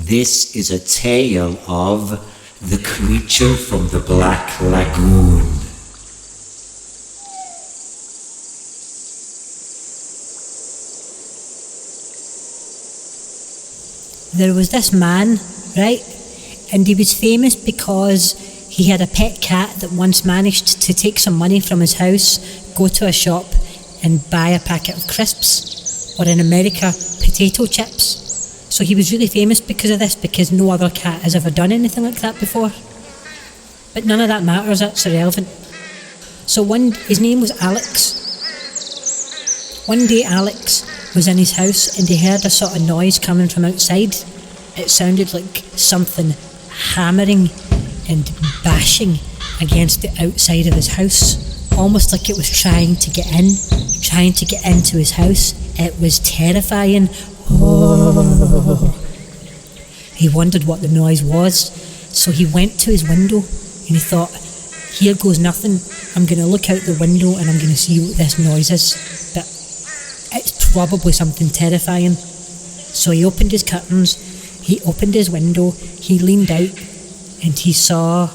This is a tale of the creature from the Black Lagoon. There was this man, right? And he was famous because he had a pet cat that once managed to take some money from his house, go to a shop and buy a packet of crisps, or in America, potato chips. So he was really famous because of this, because no other cat has ever done anything like that before. But none of that matters, that's irrelevant. So his name was Alex. One day Alex was in his house and he heard a sort of noise coming from outside. It sounded like something hammering and bashing against the outside of his house, almost like it was trying to get into his house. It was terrifying. Oh. He wondered what the noise was, so he went to his window and he thought, here goes nothing. I'm going to look out the window and I'm going to see what this noise is. But it's probably something terrifying. So he opened his curtains, he opened his window, he leaned out and he saw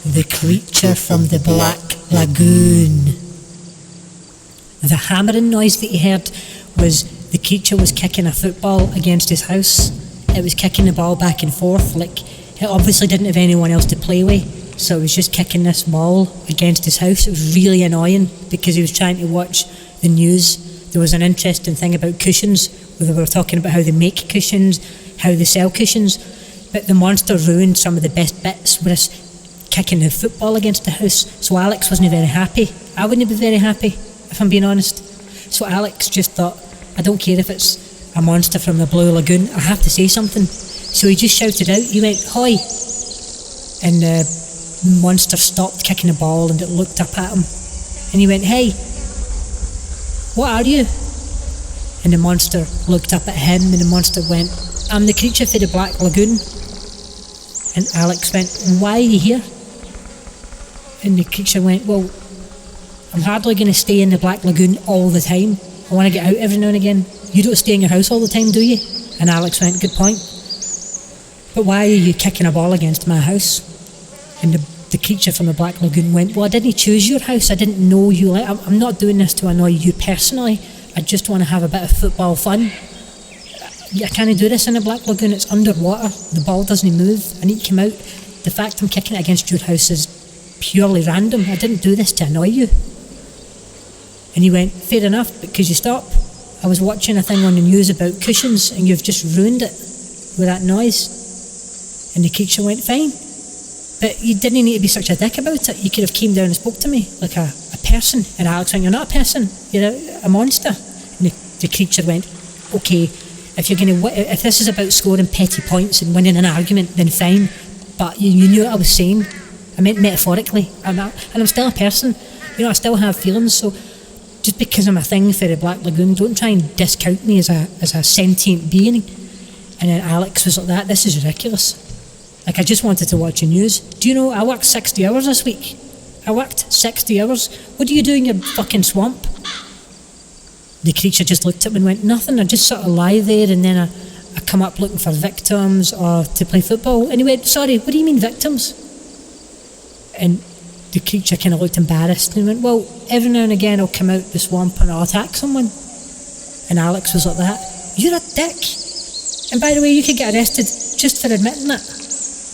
the creature from the Black Lagoon. The hammering noise that he heard was the creature was kicking a football against his house. It was kicking the ball back and forth, like it obviously didn't have anyone else to play with, so it was just kicking this ball against his house. It was really annoying because he was trying to watch the news. There was an interesting thing about cushions, where they were talking about how they make cushions, how they sell cushions, but the monster ruined some of the best bits with us kicking the football against the house. So Alex wasn't very happy. I wouldn't be very happy, if I'm being honest. So Alex just thought, I don't care if it's a monster from the Blue Lagoon, I have to say something. So he just shouted out, he went, "Hoi!" And the monster stopped kicking the ball and it looked up at him. And he went, "Hey, what are you?" And the monster looked up at him and the monster went, "I'm the creature for the Black Lagoon." And Alex went, "Why are you here?" And the creature went, "Well, I'm hardly going to stay in the Black Lagoon all the time. I want to get out every now and again. You don't stay in your house all the time, do you?" And Alex went, "Good point. But why are you kicking a ball against my house?" And the creature from the Black Lagoon went, "Well, I didn't choose your house. I didn't know you. I'm not doing this to annoy you personally. I just want to have a bit of football fun. I can't do this in the Black Lagoon. It's underwater. The ball doesn't move. I need to come out. The fact I'm kicking it against your house is purely random. I didn't do this to annoy you." And he went, "Fair enough, but could you stop? I was watching a thing on the news about cushions and you've just ruined it with that noise." And the creature went, "Fine, but you didn't need to be such a dick about it. You could have came down and spoke to me like a person." And Alex went, "You're not a person, you're a monster." And the creature went, "Okay, if this is about scoring petty points and winning an argument, then fine, but you knew what I was saying. I meant metaphorically, and I'm still a person. I still have feelings, so just because I'm a thing for the Black Lagoon, don't try and discount me as a sentient being." And then Alex was like, "This is ridiculous. Like, I just wanted to watch the news. Do you know, I worked 60 hours this week. I worked 60 hours. What do you do in your fucking swamp?" The creature just looked at me and went, "Nothing. I just sort of lie there and then I come up looking for victims or to play football." And he went, "Sorry, what do you mean victims?" And the creature kind of looked embarrassed and he went, "Well, every now and again I'll come out the swamp and I'll attack someone." And Alex was like that. "You're a dick. And by the way, you could get arrested just for admitting it.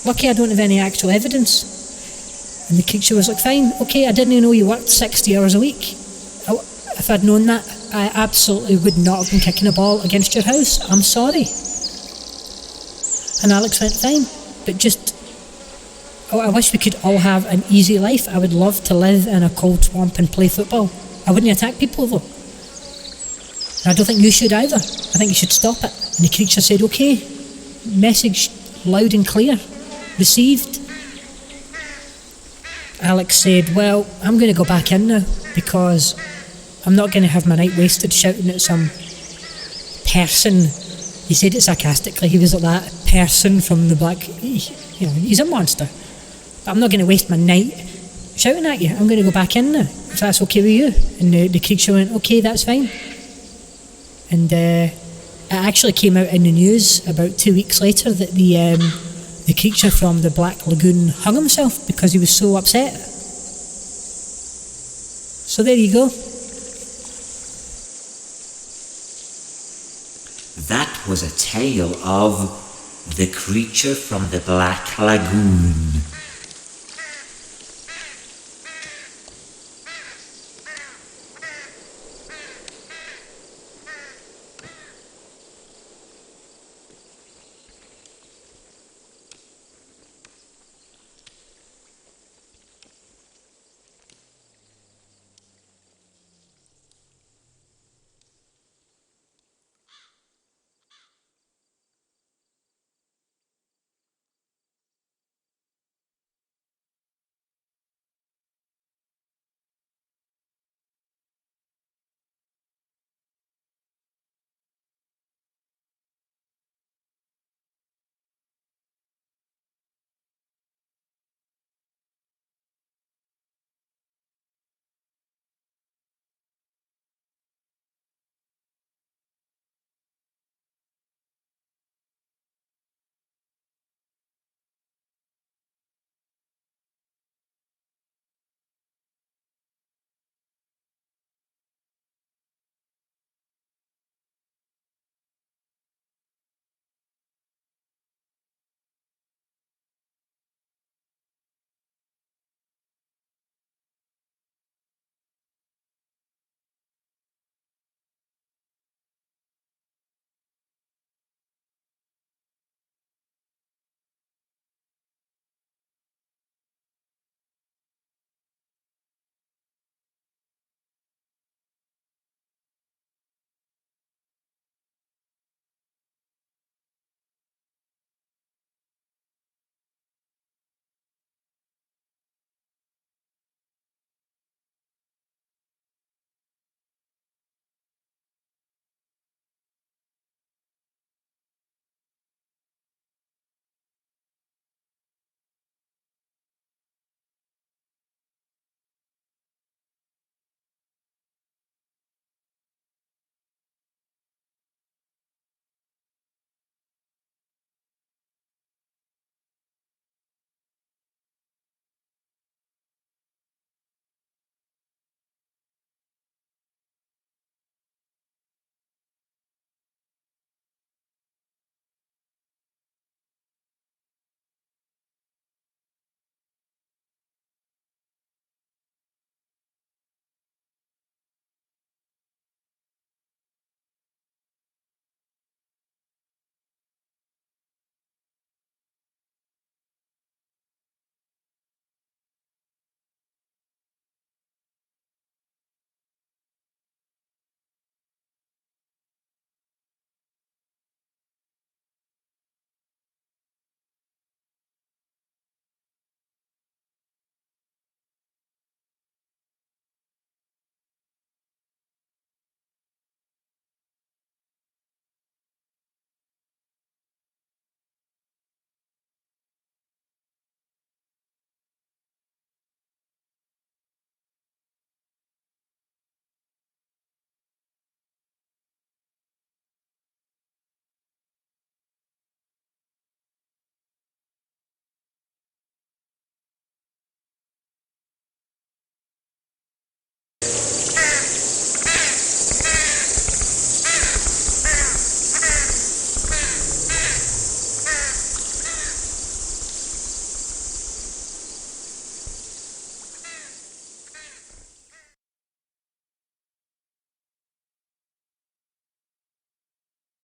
Lucky I don't have any actual evidence." And the creature was like, "Fine, okay, I didn't know you worked 60 hours a week. If I'd known that, I absolutely would not have been kicking a ball against your house. I'm sorry." And Alex went, "Fine, but I wish we could all have an easy life. I would love to live in a cold swamp and play football. I wouldn't attack people though. And I don't think you should either. I think you should stop it." And the creature said, "Okay, message loud and clear. Received." Alex said, "Well, I'm going to go back in now because I'm not going to have my night wasted shouting at some person." He said it sarcastically. He was like that person from the Black... he's a monster. "But I'm not going to waste my night shouting at you. I'm going to go back in now, if that's okay with you." And the creature went, "Okay, that's fine." And it actually came out in the news about 2 weeks later that the creature from the Black Lagoon hung himself because he was so upset. So there you go. That was a tale of the creature from the Black Lagoon.